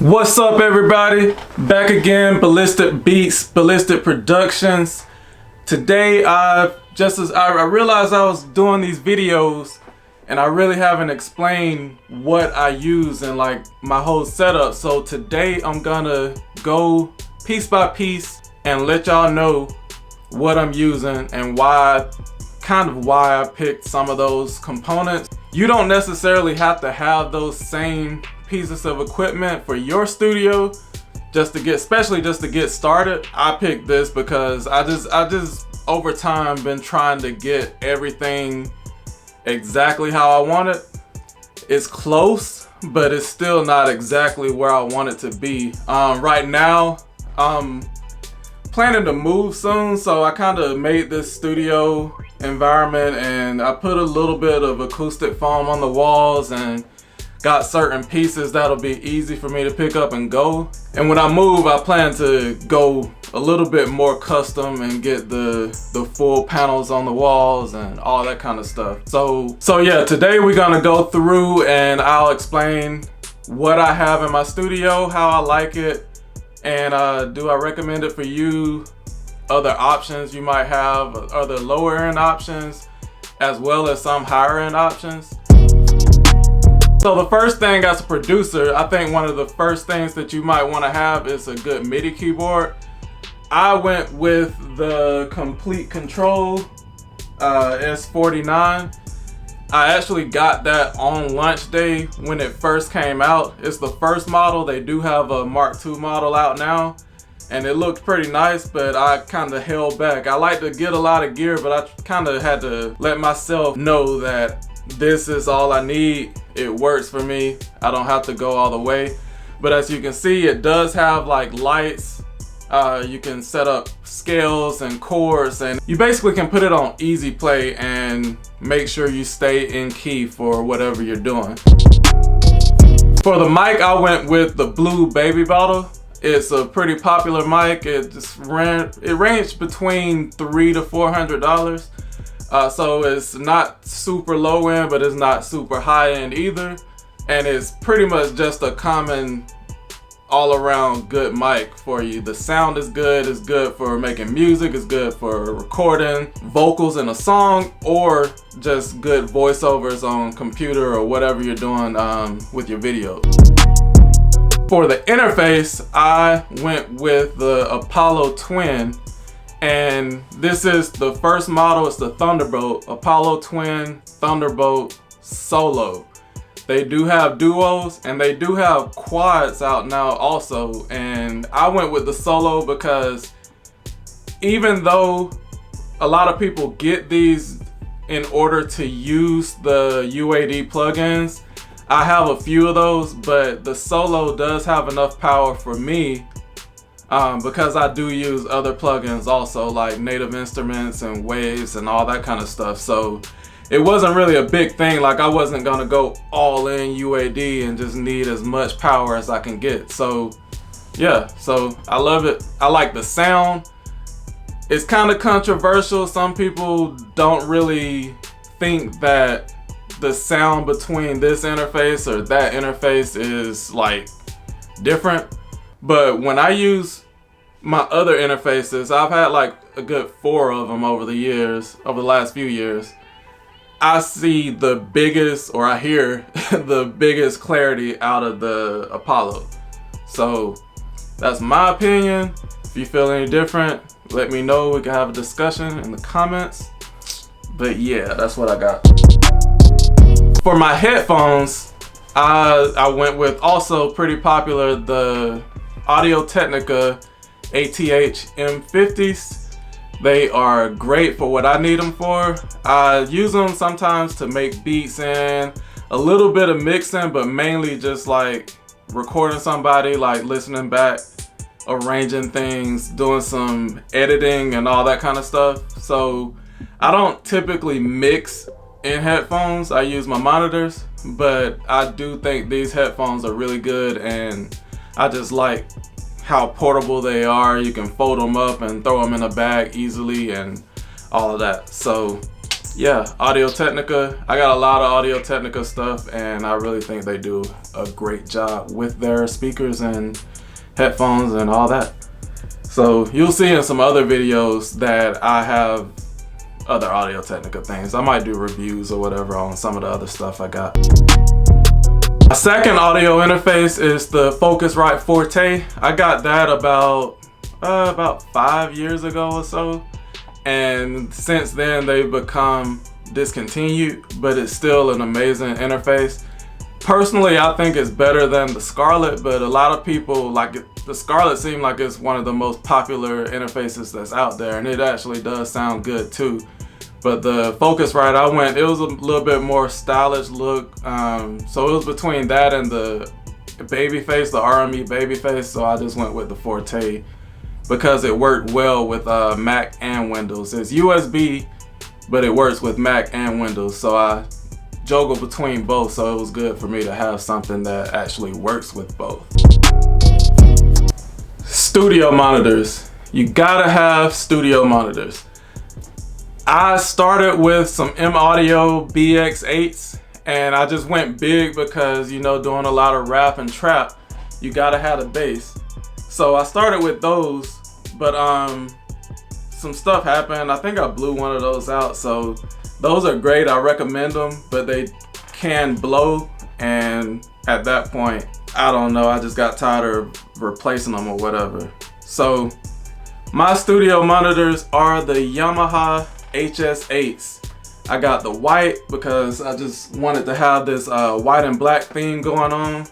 What's up, everybody? Back again, Ballistic Beats, Ballistic Productions. Today, I realized I was doing these videos and I really haven't explained what I use and like my whole setup. So today I'm gonna go piece by piece and let y'all know what I'm using and why I picked some of those components. You don't necessarily have to have those same pieces of equipment for your studio especially just to get started. I picked this because I just over time been trying to get everything exactly how I want it. It's close, but it's still not exactly where I want it to be. Right now, I'm planning to move soon, so I kind of made this studio environment and I put a little bit of acoustic foam on the walls and got certain pieces that'll be easy for me to pick up and go. And when I move, I plan to go a little bit more custom and get the full panels on the walls and all that kind of stuff. So yeah, today we're gonna go through and I'll explain what I have in my studio, how I like it, and do I recommend it for you, other options you might have, other lower end options, as well as some higher end options. So the first thing as a producer, I think one of the first things that you might want to have is a good MIDI keyboard. I went with the Complete Control S49. I actually got that on launch day when it first came out. It's the first model. They do have a Mark II model out now and it looked pretty nice, but I kind of held back. I like to get a lot of gear, but I kind of had to let myself know that this is all I need. It works for me. I don't have to go all the way. But as you can see, it does have like lights. You can set up scales and chords, and you basically can put it on easy play and make sure you stay in key for whatever you're doing. For the mic, I went with the Blue Baby Bottle. It's a pretty popular mic. It ranged between $300 to $400. So it's not super low end, but it's not super high end either. And it's pretty much just a common all around good mic for you. The sound is good. It's good for making music. It's good for recording vocals in a song or just good voiceovers on computer or whatever you're doing with your video. For the interface, I went with the Apollo Twin. And this is the first model. It's the Thunderbolt, Apollo Twin Thunderbolt Solo. They do have duos and they do have quads out now also. And I went with the Solo because even though a lot of people get these in order to use the UAD plugins, I have a few of those, but the Solo does have enough power for me because I do use other plugins also, like Native Instruments and Waves and all that kind of stuff. So it wasn't really a big thing. Like I wasn't gonna go all in UAD and just need as much power as I can get. So yeah, so I love it. I like the sound. It's kind of controversial. Some people don't really think that the sound between this interface or that interface is like different. But when I use my other interfaces, I've had like a good 4 of them over the last few years. I see the biggest, or I hear the biggest clarity out of the Apollo. So that's my opinion. If you feel any different, let me know. We can have a discussion in the comments. But yeah, that's what I got. For my headphones, I went with also pretty popular, the Audio-Technica ATH M50s. They are great for what I need them for. I use them sometimes to make beats and a little bit of mixing, but mainly just like recording somebody, like listening back, arranging things, doing some editing and all that kind of stuff. So I don't typically mix in headphones. I use my monitors, but I do think these headphones are really good and I just like how portable they are. You can fold them up and throw them in a bag easily and all of that. So yeah, Audio-Technica. I got a lot of Audio-Technica stuff, and I really think they do a great job with their speakers and headphones and all that. So you'll see in some other videos that I have other Audio-Technica things. I might do reviews or whatever on some of the other stuff I got. My second audio interface is the Focusrite Forte. I got that about 5 years ago or so, and since then they've become discontinued, but it's still an amazing interface. Personally, I think it's better than the Scarlett, but a lot of people like it. The Scarlett seems like it's one of the most popular interfaces that's out there, and it actually does sound good too. But the Focusrite, it was a little bit more stylish look, so it was between that and the Babyface, the RME Babyface, so I just went with the Forte because it worked well with Mac and Windows. It's USB, but it works with Mac and Windows, so I juggle between both, so it was good for me to have something that actually works with both. Studio monitors. You gotta have studio monitors. I started with some M-Audio BX8s, and I just went big because, you know, doing a lot of rap and trap, you gotta have a bass. So I started with those, but some stuff happened. I think I blew one of those out, so those are great. I recommend them, but they can blow, and at that point, I don't know, I just got tired of replacing them or whatever. So my studio monitors are the Yamaha HS8s. I got the white because I just wanted to have this white and black theme going on,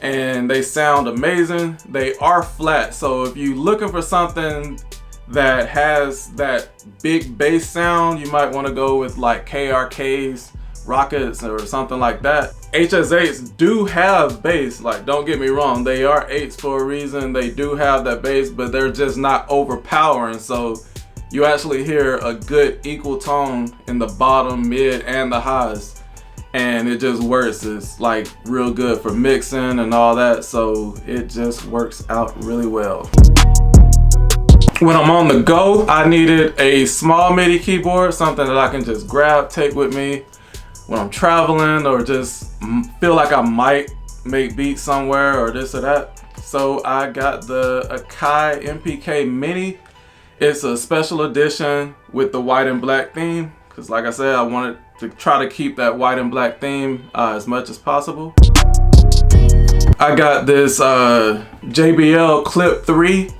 and they sound amazing. They are flat, so if you're looking for something that has that big bass sound, you might want to go with like KRK's Rockets or something like that. HS8s do have bass, like don't get me wrong, they are 8s for a reason. They do have that bass, but they're just not overpowering, so you actually hear a good equal tone in the bottom, mid, and the highs, and it just works. It's like real good for mixing and all that, so it just works out really well. When I'm on the go, I needed a small MIDI keyboard, something that I can just grab, take with me when I'm traveling, or just feel like I might make beats somewhere or this or that. So I got the Akai MPK Mini. It's a special edition with the white and black theme, because like I said, I wanted to try to keep that white and black theme as much as possible. I got this JBL Clip 3.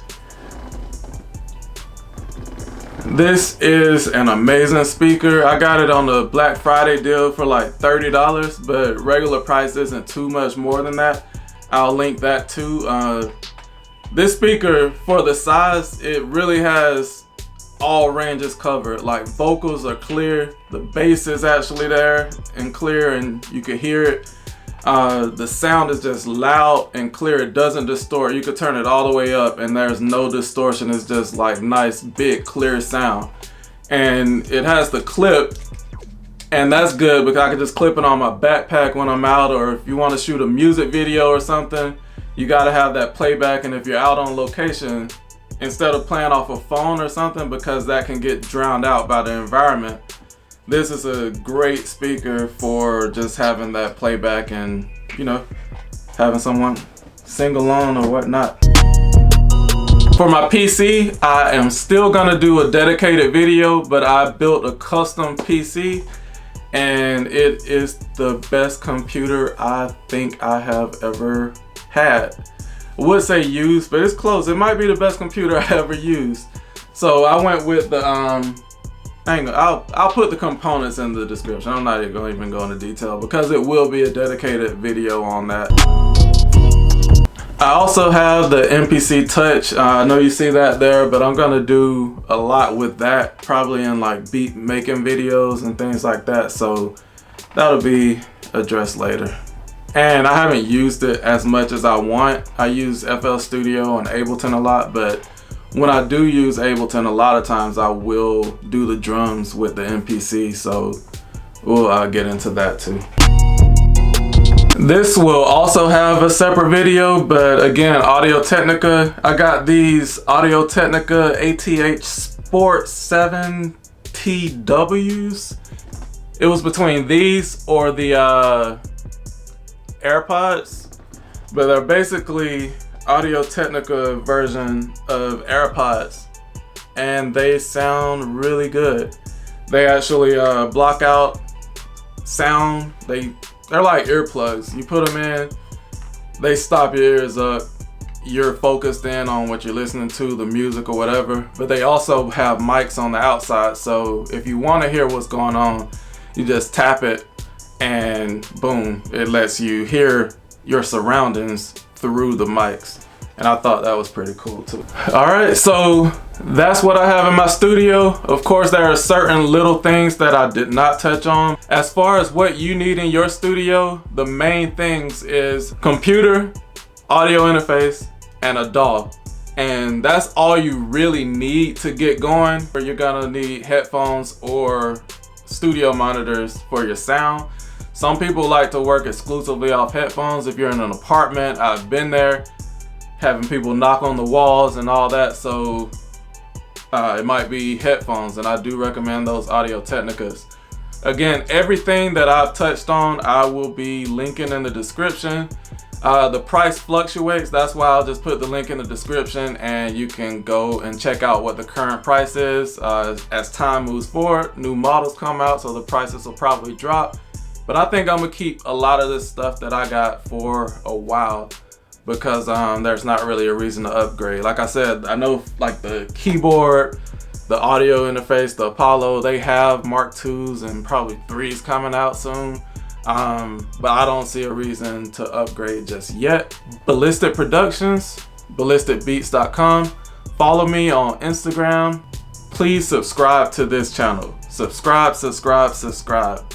This is an amazing speaker. I got it on the Black Friday deal for like $30, but regular price isn't too much more than that. I'll link that too. This speaker, for the size, it really has all ranges covered. Like vocals are clear, the bass is actually there and clear, and you can hear it. The sound is just loud and clear. It doesn't distort. You could turn it all the way up and there's no distortion. It's just like nice, big, clear sound. And it has the clip, and that's good because I can just clip it on my backpack when I'm out, or if you want to shoot a music video or something, you got to have that playback. And if you're out on location, instead of playing off a phone or something, because that can get drowned out by the environment, this is a great speaker for just having that playback and, you know, having someone sing along or whatnot. For my PC, I am still gonna do a dedicated video, but I built a custom PC, and it is the best computer I think I have ever had. I would say used, but it's close. It might be the best computer I ever used. So I went with the I'll put the components in the description. I'm not even going to go into detail because it will be a dedicated video on that. I also have the MPC Touch. I know you see that there, but I'm going to do a lot with that, probably in like beat making videos and things like that. So that'll be addressed later. And I haven't used it as much as I want. I use FL Studio and Ableton a lot, but when I do use Ableton, a lot of times I will do the drums with the MPC, so we'll get into that too. This will also have a separate video, but again, Audio-Technica. I got these Audio-Technica ATH Sport 7 TWs. It was between these or the AirPods, but they're basically Audio-Technica version of AirPods, and they sound really good. They actually block out sound. They're like earplugs. You put them in, they stop your ears up. You're focused in on what you're listening to, the music or whatever. But they also have mics on the outside, so if you want to hear what's going on, you just tap it and boom, it lets you hear your surroundings through the mics. And I thought that was pretty cool too. All right, so that's what I have in my studio. Of course, there are certain little things that I did not touch on. As far as what you need in your studio, the main things is computer, audio interface, and a DAW. And that's all you really need to get going. You're gonna need headphones or studio monitors for your sound. Some people like to work exclusively off headphones. If you're in an apartment, I've been there, having people knock on the walls and all that, so it might be headphones, and I do recommend those Audio-Technicas. Again, everything that I've touched on, I will be linking in the description. The price fluctuates, that's why I'll just put the link in the description and you can go and check out what the current price is. As time moves forward, new models come out, so the prices will probably drop. But I think I'm gonna keep a lot of this stuff that I got for a while, because there's not really a reason to upgrade. Like I said, I know like the keyboard, the audio interface, the Apollo, they have Mark IIs and probably 3s coming out soon. But I don't see a reason to upgrade just yet. BLysticProductions, BLysticBeats.com. Follow me on Instagram. Please subscribe to this channel. Subscribe.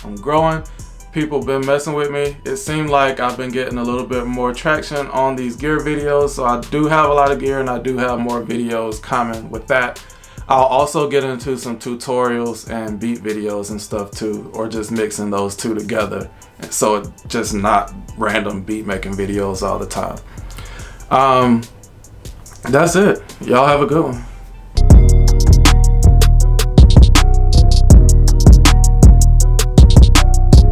I'm growing. People been messing with me. It seemed like I've been getting a little bit more traction on these gear videos, so I do have a lot of gear and I do have more videos coming with that. I'll also get into some tutorials and beat videos and stuff too, or just mixing those two together, so it's just not random beat making videos all the time. That's it. Y'all have a good one.